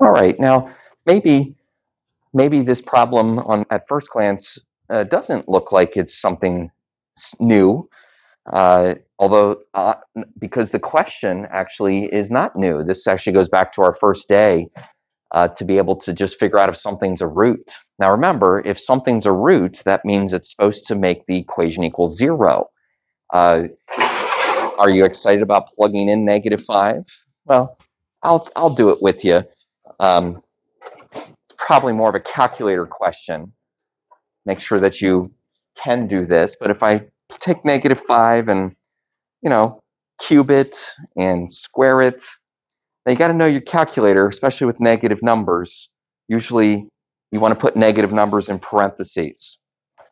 All right, now maybe this problem at first glance doesn't look like it's something new, although because the question actually is not new. This actually goes back to our first day to be able to just figure out if something's a root. Now remember, if something's a root, that means it's supposed to make the equation equal 0. Are you excited about plugging in -5? Well, I'll do it with you. It's probably more of a calculator question. Make sure that you can do this. But if I take -5 and, cube it and square it, now you got to know your calculator, especially with negative numbers. Usually you want to put negative numbers in parentheses,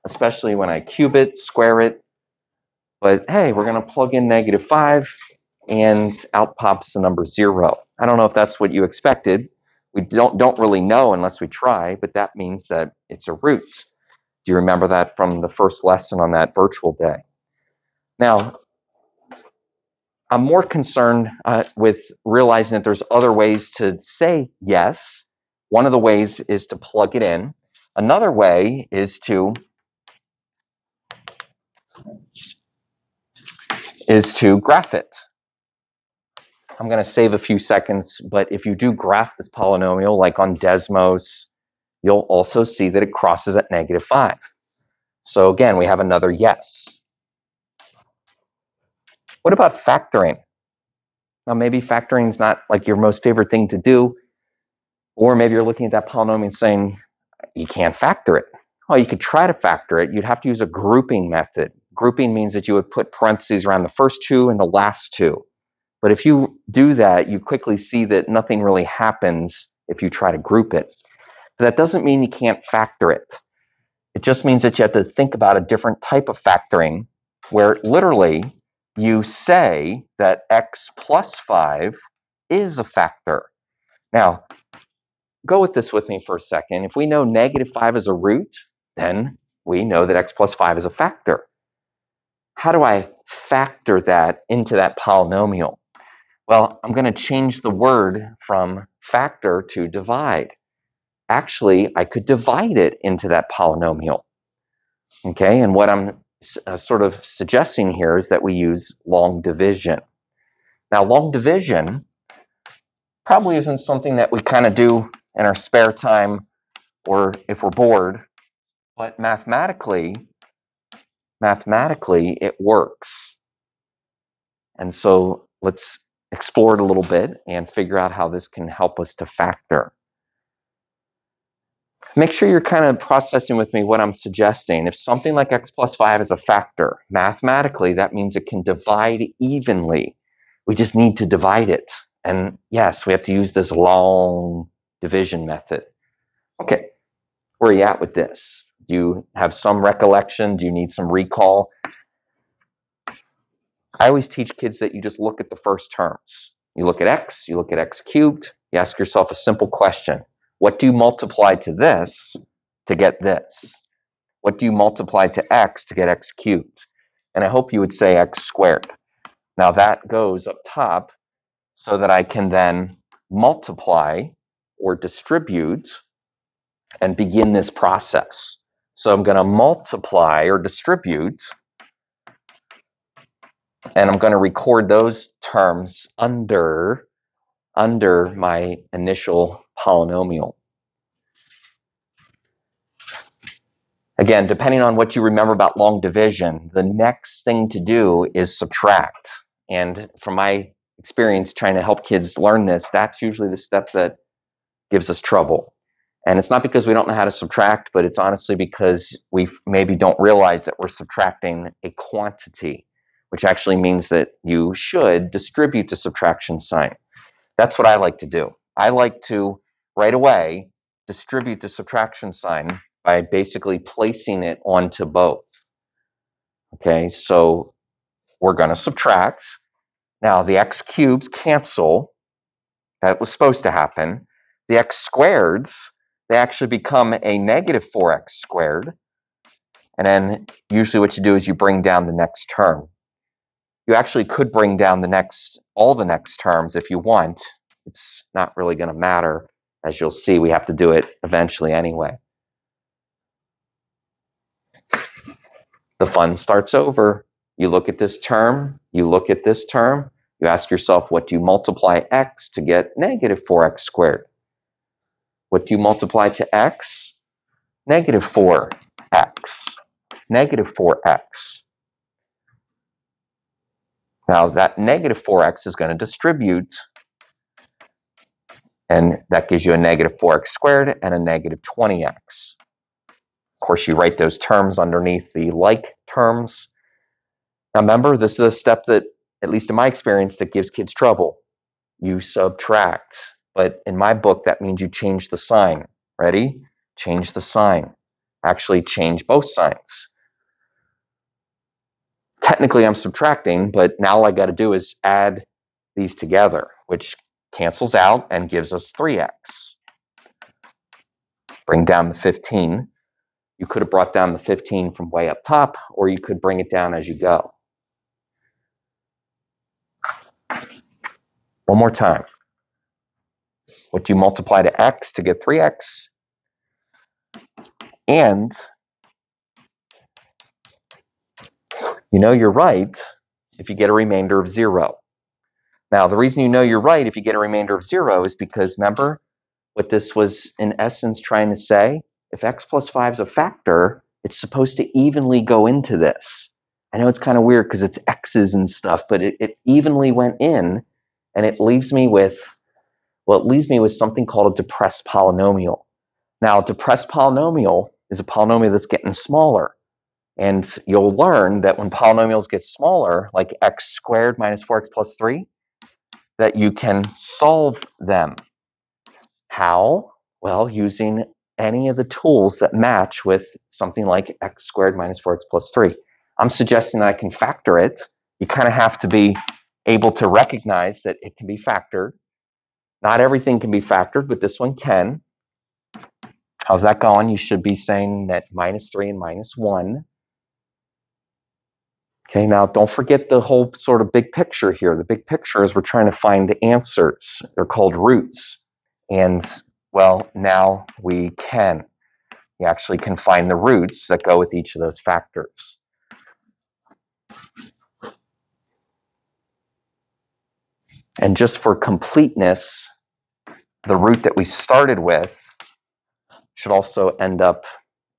especially when I cube it, square it. But hey, we're going to plug in -5 and out pops the number 0. I don't know if that's what you expected. We don't really know unless we try, but that means that it's a root. Do you remember that from the first lesson on that virtual day? Now, I'm more concerned with realizing that there's other ways to say yes. One of the ways is to plug it in. Another way is to graph it. I'm going to save a few seconds, but if you do graph this polynomial, like on Desmos, you'll also see that it crosses at -5. So again, we have another yes. What about factoring? Now, maybe factoring is not like your most favorite thing to do, or maybe you're looking at that polynomial and saying, you can't factor it. Well, you could try to factor it. You'd have to use a grouping method. Grouping means that you would put parentheses around the first two and the last two. But if you do that, you quickly see that nothing really happens if you try to group it. But that doesn't mean you can't factor it. It just means that you have to think about a different type of factoring where literally you say that x plus 5 is a factor. Now, go with this with me for a second. If we know -5 is a root, then we know that x plus 5 is a factor. How do I factor that into that polynomial? Well, I'm going to change the word from factor to divide. Actually, I could divide it into that polynomial. Okay, and what I'm sort of suggesting here is that we use long division. Now, long division probably isn't something that we kind of do in our spare time or if we're bored, but mathematically it works. And so let's explore it a little bit and figure out how this can help us to factor. Make sure you're kind of processing with me what I'm suggesting. If something like x plus 5 is a factor, mathematically, that means it can divide evenly. We just need to divide it. And yes, we have to use this long division method. Okay, where are you at with this? Do you have some recollection? Do you need some recall? I always teach kids that you just look at the first terms. You look at x, you look at x cubed, you ask yourself a simple question. What do you multiply to this to get this? What do you multiply to x to get x cubed? And I hope you would say x squared. Now that goes up top so that I can then multiply or distribute and begin this process. So I'm going to multiply or distribute, and I'm going to record those terms under my initial polynomial. Again, depending on what you remember about long division, the next thing to do is subtract. And from my experience trying to help kids learn this, that's usually the step that gives us trouble. And it's not because we don't know how to subtract, but it's honestly because we maybe don't realize that we're subtracting a quantity, which actually means that you should distribute the subtraction sign. That's what I like to do. I like to, right away, distribute the subtraction sign by basically placing it onto both. Okay, so we're going to subtract. Now, the x cubes cancel. That was supposed to happen. The x squareds, they actually become a -4x squared. And then usually what you do is you bring down the next term. You actually could bring down all the next terms if you want. It's not really going to matter. as you'll see, we have to do it eventually anyway. The fun starts over. You look at this term, you look at this term, you ask yourself, what do you multiply x to get negative 4x squared? What do you multiply to x? Negative 4x. Negative 4x. Now that negative 4x is going to distribute, and that gives you a negative 4x squared and a negative 20x. Of course, you write those terms underneath the like terms. Now remember, this is a step that, at least in my experience, that gives kids trouble. You subtract, but in my book, that means you change the sign. Ready? Change the sign. Actually, change both signs. Technically, I'm subtracting, but now all I got to do is add these together, which cancels out and gives us 3x. Bring down the 15. You could have brought down the 15 from way up top, or you could bring it down as you go. One more time. What do you multiply to x to get 3x? And you know you're right if you get a remainder of 0. Now, the reason you know you're right if you get a remainder of 0 is because, remember, what this was in essence trying to say? If x plus 5 is a factor, it's supposed to evenly go into this. I know it's kind of weird because it's x's and stuff, but it evenly went in, and it leaves me with, well, it leaves me with something called a depressed polynomial. Now, a depressed polynomial is a polynomial that's getting smaller. And you'll learn that when polynomials get smaller, like x squared minus 4x plus 3, that you can solve them. How? Well, using any of the tools that match with something like x squared minus 4x plus 3. I'm suggesting that I can factor it. You kind of have to be able to recognize that it can be factored. Not everything can be factored, but this one can. How's that going? You should be saying that minus 3 and minus 1. Okay, now don't forget the whole sort of big picture here. The big picture is we're trying to find the answers. They're called roots. And, well, now we can. We actually can find the roots that go with each of those factors. And just for completeness, the root that we started with should also end up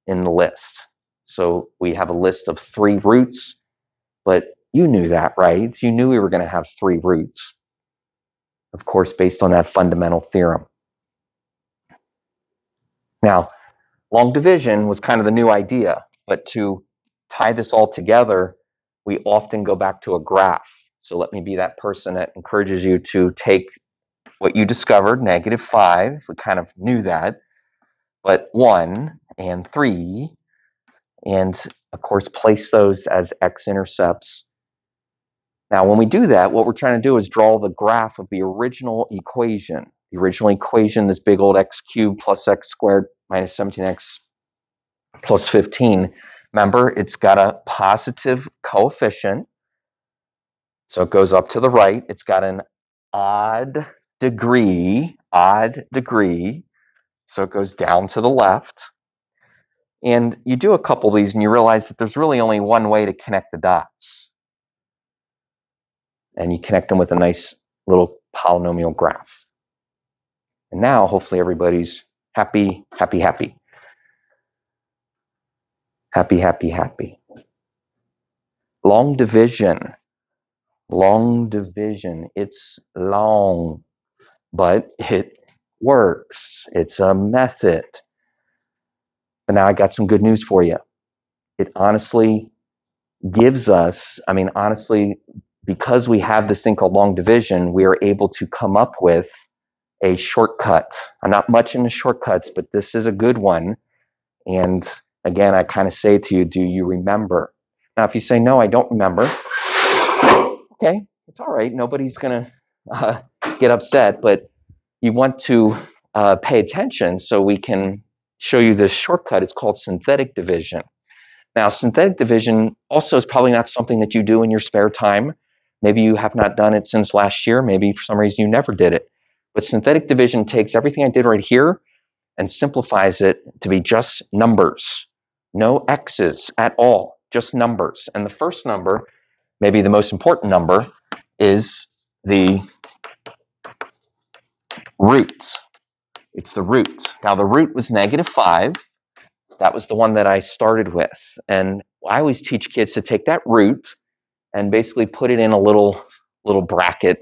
in the list. So we have a list of 3 roots. But you knew that, right? You knew we were going to have 3 roots, of course, based on that fundamental theorem. Now, long division was kind of the new idea, but to tie this all together, we often go back to a graph. So let me be that person that encourages you to take what you discovered, negative 5, we kind of knew that, but 1 and 3, and of course, place those as x-intercepts. Now, when we do that, what we're trying to do is draw the graph of the original equation. The original equation, this big old x cubed plus x squared minus 17x plus 15. Remember, it's got a positive coefficient, so it goes up to the right. It's got an odd degree, so it goes down to the left. And you do a couple of these and you realize that there's really only one way to connect the dots. And you connect them with a nice little polynomial graph. And now, hopefully, everybody's happy, happy, happy. Happy, happy, happy. Long division. Long division. It's long, but it works. It's a method. But now I got some good news for you. It honestly gives us, honestly, because we have this thing called long division, we are able to come up with a shortcut. I'm not much into shortcuts, but this is a good one. And again, I kind of say to you, do you remember? Now, if you say, no, I don't remember, okay, it's all right. Nobody's going to get upset, but you want to pay attention so we can show you this shortcut. It's called synthetic division. Now, synthetic division also is probably not something that you do in your spare time. Maybe you have not done it since last year. Maybe for some reason you never did it. But synthetic division takes everything I did right here and simplifies it to be just numbers. No x's at all, just numbers. And the first number, maybe the most important number, is the root. It's the root. Now the root was -5. That was the one that I started with. And I always teach kids to take that root and basically put it in a little bracket,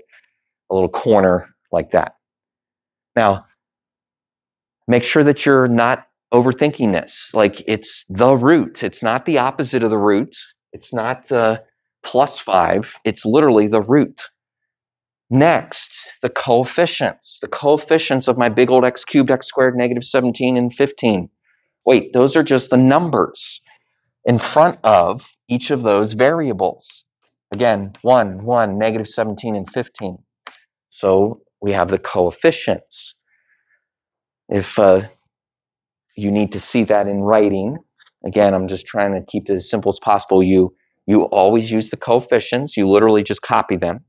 a little corner like that. Now, make sure that you're not overthinking this. Like, it's the root. It's not the opposite of the root. It's not +5. It's literally the root. Next, the coefficients. The coefficients of my big old x cubed, x squared, -17, and 15. Wait, those are just the numbers in front of each of those variables. Again, 1, 1, -17, and 15. So we have the coefficients. If you need to see that in writing, again, I'm just trying to keep it as simple as possible. You always use the coefficients. You literally just copy them.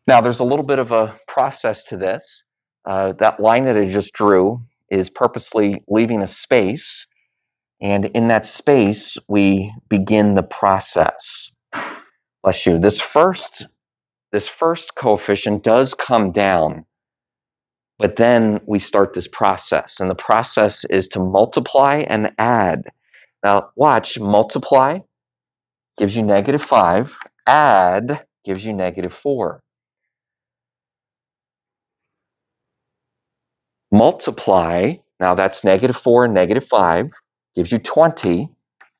Now, there's a little bit of a process to this. That line that I just drew is purposely leaving a space. And in that space, we begin the process. Bless you. This first coefficient does come down, but then we start this process. And the process is to multiply and add. Now, watch. Multiply gives you -5. Add gives you -4. Multiply, now that's -4 and -5, gives you 20.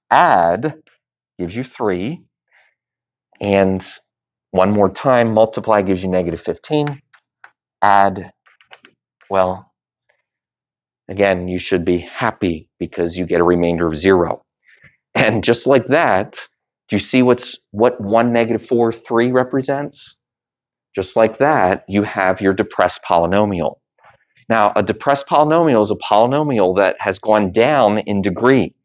Add gives you 3. And one more time, multiply gives you -15. Add, well, again, you should be happy because you get a remainder of 0. And just like that, do you see what 1, -4, 3 represents? Just like that, you have your depressed polynomial. Now, a depressed polynomial is a polynomial that has gone down in degree.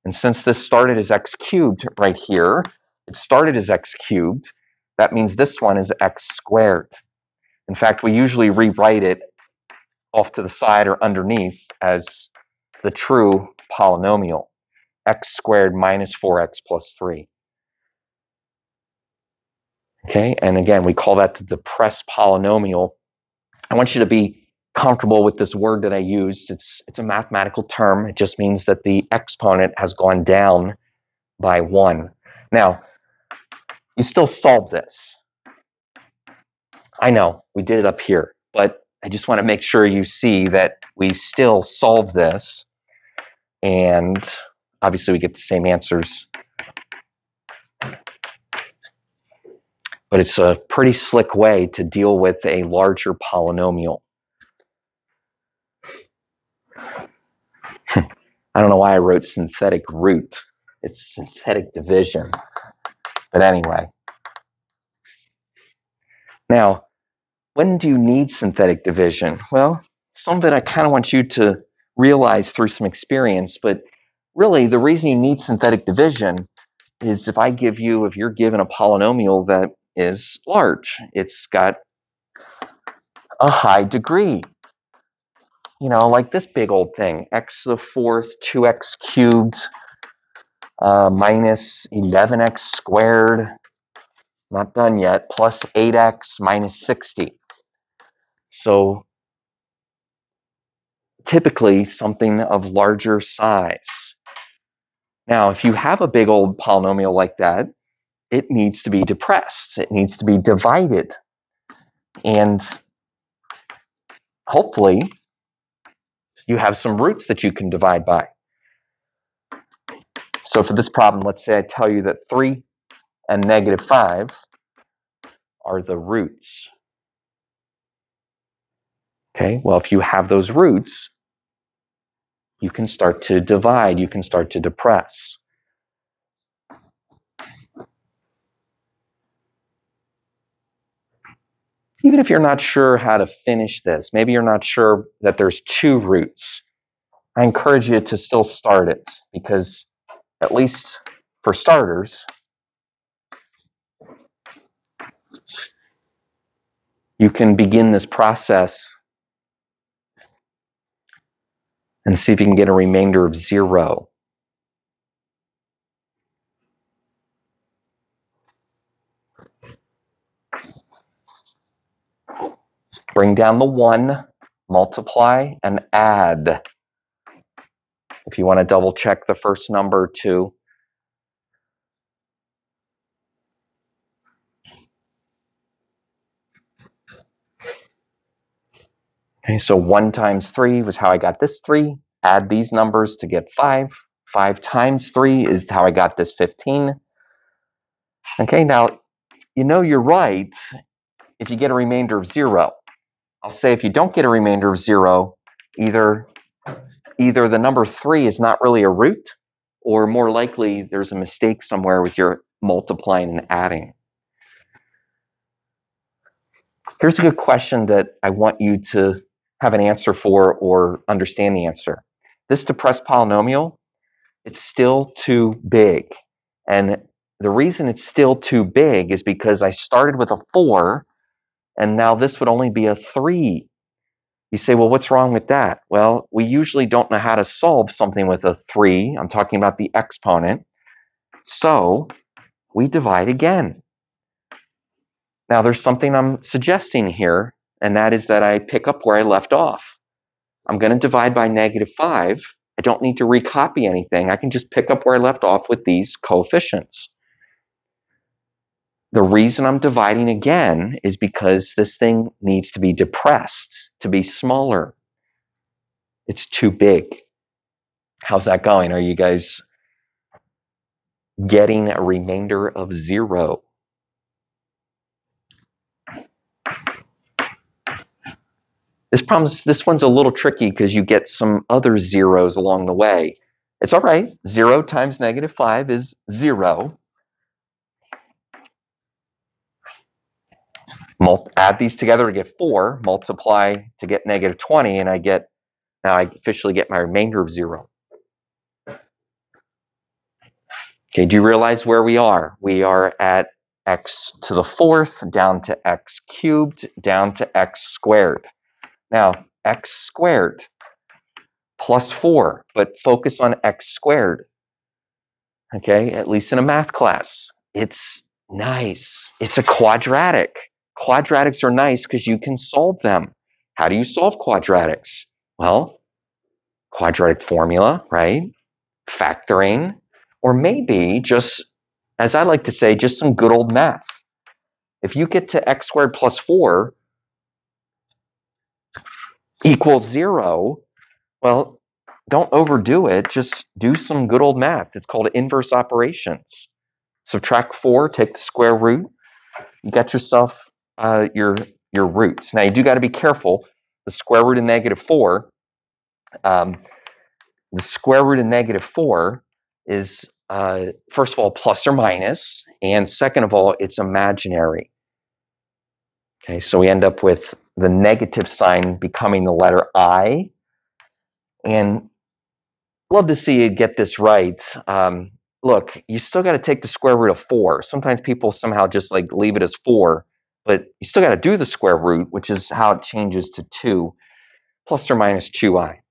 And since this started as x cubed right here, it started as x cubed. That means this one is x squared. In fact, we usually rewrite it off to the side or underneath as the true polynomial, x squared minus 4x plus 3. Okay, and again, we call that the depressed polynomial. I want you to be comfortable with this word that I used. It's a mathematical term. It just means that the exponent has gone down by 1. Now, you still solve this. I know, we did it up here, but I just want to make sure you see that we still solve this, and obviously we get the same answers. But it's a pretty slick way to deal with a larger polynomial. I don't know why I wrote synthetic root. It's synthetic division. But anyway. Now, when do you need synthetic division? Well, some of it I kind of want you to realize through some experience, but really the reason you need synthetic division is if you're given a polynomial that is large, it's got a high degree. You know, like this big old thing, x to the 4th, 2x cubed, minus 11x squared, not done yet, plus 8x minus 60. So typically something of larger size. Now, if you have a big old polynomial like that, it needs to be depressed. It needs to be divided. And hopefully, you have some roots that you can divide by. So for this problem, let's say I tell you that 3 and -5 are the roots. Okay, well, if you have those roots, you can start to divide, you can start to depress. Even if you're not sure how to finish this, maybe you're not sure that there's 2 roots, I encourage you to still start it, because at least for starters, you can begin this process and see if you can get a remainder of 0. Bring down the 1, multiply, and add. If you want to double check the first number too. Okay, so 1 times 3 was how I got this 3. Add these numbers to get 5. 5 times 3 is how I got this 15. Okay, now, you know you're right if you get a remainder of 0. I'll say if you don't get a remainder of 0, either the number 3 is not really a root, or more likely there's a mistake somewhere with your multiplying and adding. Here's a good question that I want you to have an answer for or understand the answer. This depressed polynomial, it's still too big. And the reason it's still too big is because I started with a 4, and now this would only be a 3. You say, well, what's wrong with that? Well, we usually don't know how to solve something with a 3. I'm talking about the exponent. So we divide again. Now, there's something I'm suggesting here, and that is that I pick up where I left off. I'm going to divide by -5. I don't need to recopy anything. I can just pick up where I left off with these coefficients. The reason I'm dividing again is because this thing needs to be depressed, to be smaller. It's too big. How's that going? Are you guys getting a remainder of 0? This one's a little tricky because you get some other zeros along the way. It's all right. 0 times -5 is 0. Add these together to get 4. Multiply to get -20, and now I officially get my remainder of 0. Okay, do you realize where we are? We are at x to the 4th, down to x cubed, down to x squared. Now, x squared plus 4, but focus on x squared. Okay, at least in a math class. It's nice. It's a quadratic. Quadratics are nice because you can solve them. How do you solve quadratics? Well, quadratic formula, right? Factoring, or maybe just, as I like to say, just some good old math. If you get to x squared plus 4 equals 0, well, don't overdo it. Just do some good old math. It's called inverse operations. Subtract 4, take the square root. You got yourself your roots. Now, you do got to be careful. The square root of -4, the square root of -4 is, first of all, plus or minus, and second of all, it's imaginary. Okay, so we end up with the negative sign becoming the letter I, and love to see you get this right. Look, you still got to take the square root of 4. Sometimes people somehow just like leave it as 4, but you still got to do the square root, which is how it changes to 2, plus or minus 2i.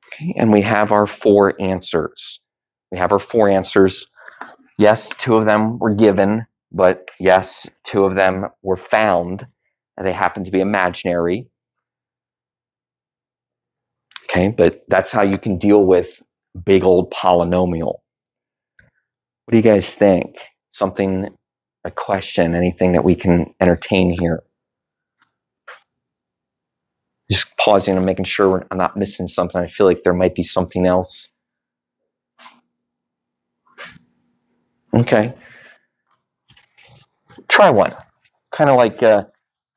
Okay, and we have our 4 answers. Yes, 2 of them were given, but yes, 2 of them were found, and they happen to be imaginary. Okay, but that's how you can deal with big old polynomial. What do you guys think? A question, anything that we can entertain here? Just pausing and making sure I'm not missing something. I feel like there might be something else. Okay. Try one. Kind of like,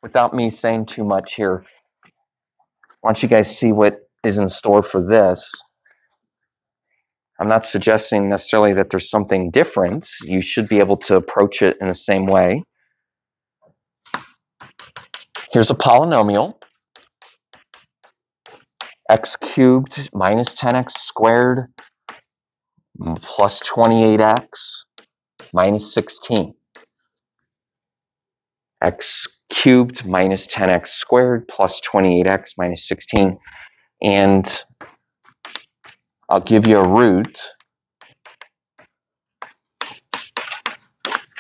without me saying too much here, why don't you guys see what is in store for this? I'm not suggesting necessarily that there's something different. You should be able to approach it in the same way. Here's a polynomial. X cubed minus 10x squared plus 28x minus 16. x cubed minus 10x squared plus 28x minus 16. And I'll give you a root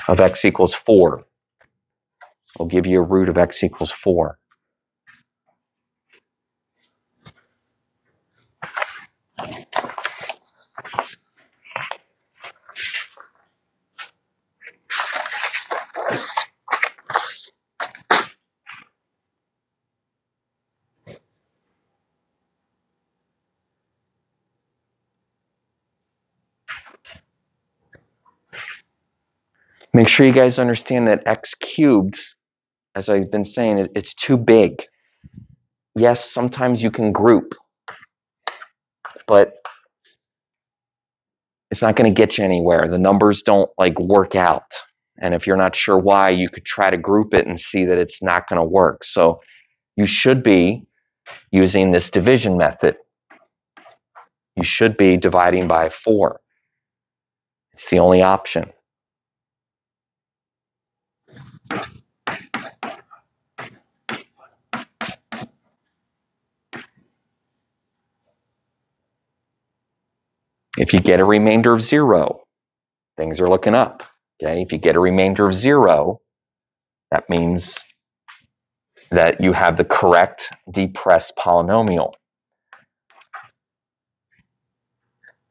of x equals 4. I'll give you a root of x equals 4. Make sure you guys understand that x cubed, as I've been saying, it's too big. Yes, sometimes you can group, but it's not going to get you anywhere. The numbers don't work out. And if you're not sure why, you could try to group it and see that it's not going to work. So you should be using this division method. You should be dividing by 4. It's the only option. If you get a remainder of 0, things are looking up. Okay? If you get a remainder of 0, that means that you have the correct depressed polynomial.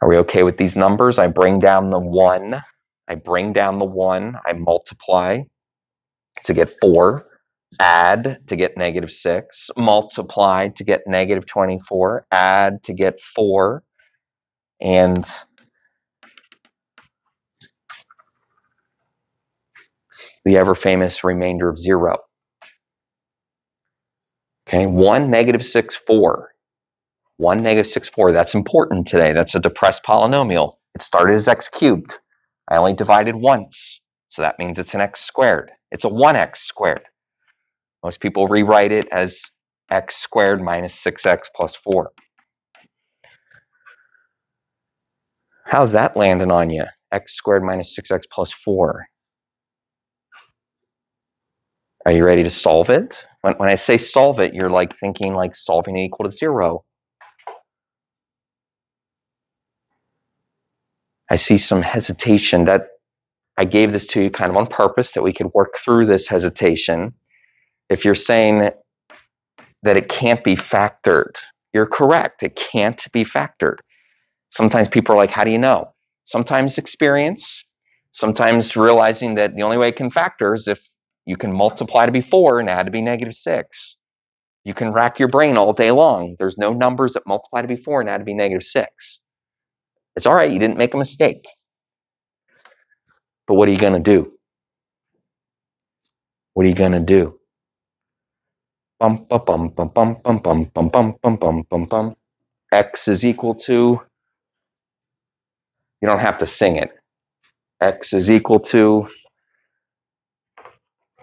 Are we okay with these numbers? I bring down the 1. I multiply to get 4. Add to get negative 6. Multiply to get negative 24. Add to get 4. And the ever-famous remainder of 0. Okay, 1, negative 6, 4. 1, negative 6, 4. That's important today. That's a depressed polynomial. It started as x cubed. I only divided once, so that means it's an x squared. It's a 1x squared. Most people rewrite it as x squared minus 6x plus 4. How's that landing on you? X squared minus 6x plus 4. Are you ready to solve it? When I say solve it, you're thinking solving it equal to 0. I see some hesitation. That I gave this to you kind of on purpose, that we could work through this hesitation. If you're saying that it can't be factored, you're correct. It can't be factored. Sometimes people are like, how do you know? Sometimes experience, sometimes realizing that the only way it can factor is if you can multiply to be 4 and add to be negative 6. You can rack your brain all day long. There's no numbers that multiply to be 4 and add to be negative 6. It's all right. You didn't make a mistake. But what are you going to do? What are you going to do? Bum, bum, bum, bum, bum, bum, bum, bum, bum, bum, bum, bum, bum. X is equal to, you don't have to sing it. X is equal to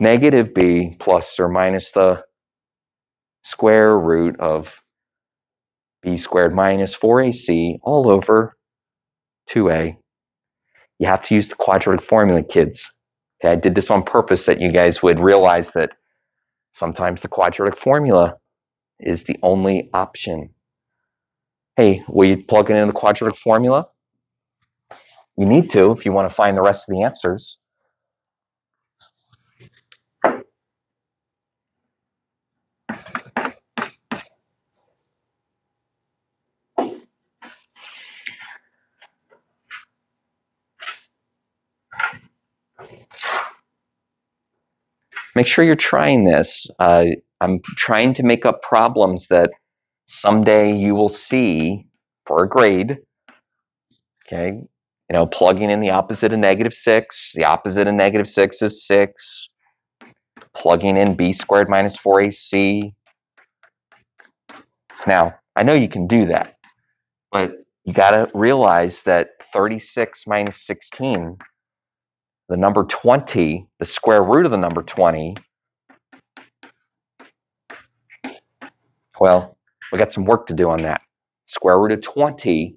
negative b plus or minus the square root of b squared minus 4ac all over 2a. You have to use the quadratic formula, kids. Okay, I did this on purpose that you guys would realize that sometimes the quadratic formula is the only option. Hey, will you plug it in the quadratic formula? You need to if you want to find the rest of the answers. Make sure you're trying this. I'm trying to make up problems that someday you will see for a grade. Okay, plugging in the opposite of negative 6. The opposite of negative 6 is 6. Plugging in b squared minus 4ac. Now, I know you can do that, but you got to realize that 36 minus 16, the number 20, the square root of the number 20, well, we got some work to do on that. Square root of 20,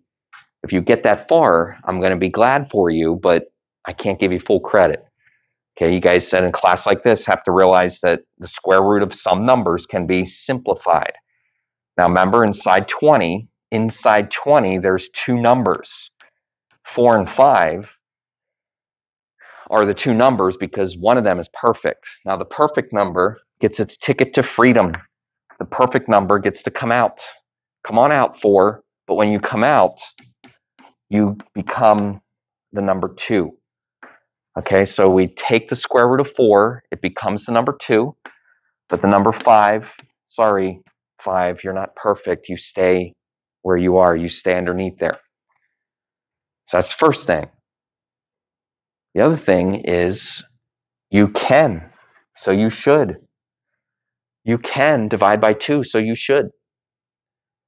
if you get that far, I'm going to be glad for you, but I can't give you full credit. Okay, you guys said in class like this have to realize that the square root of some numbers can be simplified. Now remember, inside 20, there's two numbers. 4 and 5 are the two numbers because one of them is perfect. Now the perfect number gets its ticket to freedom. The perfect number gets to come out. Come on out, 4. But when you come out, you become the number 2. Okay, so we take the square root of 4. It becomes the number 2. But the number 5, sorry, 5, you're not perfect. You stay where you are. You stay underneath there. So that's the first thing. The other thing is you can, so you should. You can divide by 2, so you should.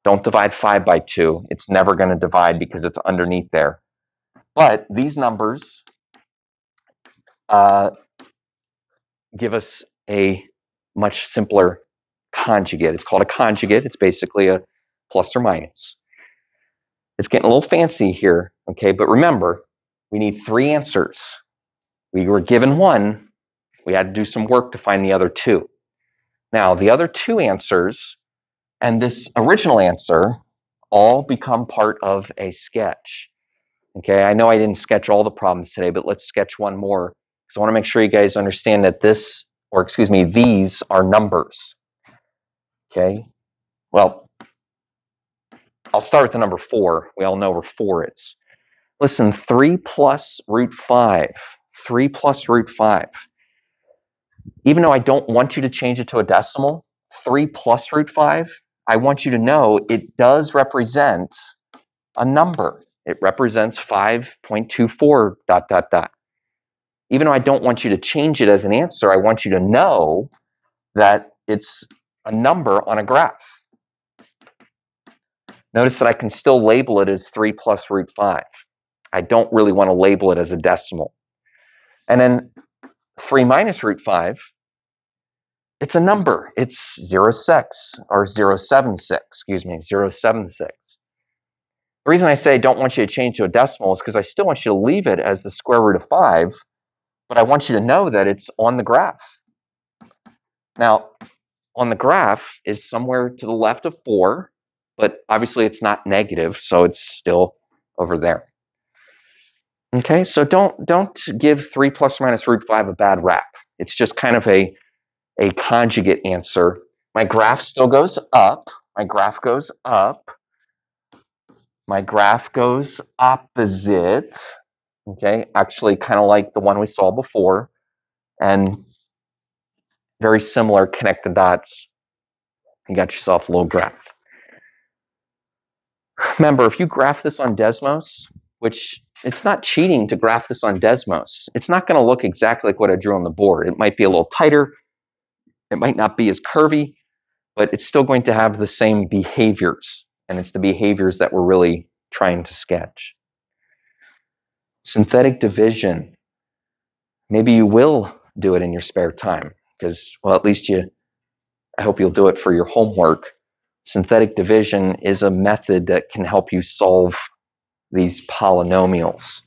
Don't divide 5 by 2. It's never going to divide because it's underneath there. But these numbers give us a much simpler conjugate. It's called a conjugate. It's basically a plus or minus. It's getting a little fancy here, okay? But remember, we need 3 answers. We were given 1. We had to do some work to find the other 2. Now, the other 2 answers and this original answer all become part of a sketch. Okay, I know I didn't sketch all the problems today, but let's sketch one more because I want to make sure you guys understand that these are numbers. Okay, well, I'll start with the number 4. We all know where 4 is. Listen, 3 plus root 5. 3 plus root 5. Even though I don't want you to change it to a decimal, 3 plus root 5, I want you to know it does represent a number. It represents 5.24 ... Even though I don't want you to change it as an answer, I want you to know that it's a number on a graph. Notice that I can still label it as 3 plus root 5. I don't really want to label it as a decimal. And then 3 minus root 5, it's a number. It's 0.76, or 0.76, excuse me, 0.76. The reason I say I don't want you to change to a decimal is because I still want you to leave it as the square root of 5, but I want you to know that it's on the graph. Now, on the graph is somewhere to the left of 4, but obviously it's not negative, so it's still over there. Okay, so don't give 3 plus or minus root 5 a bad rap. It's just kind of a conjugate answer. My graph still goes up. My graph goes up. My graph goes opposite. Okay, actually kind of like the one we saw before. And very similar, connect the dots. You got yourself a little graph. Remember, if you graph this on Desmos, which it's not cheating to graph this on Desmos, it's not going to look exactly like what I drew on the board. It might be a little tighter. It might not be as curvy, but it's still going to have the same behaviors. And it's the behaviors that we're really trying to sketch. Synthetic division. Maybe you will do it in your spare time because, well, at least I hope you'll do it for your homework. Synthetic division is a method that can help you solve these polynomials.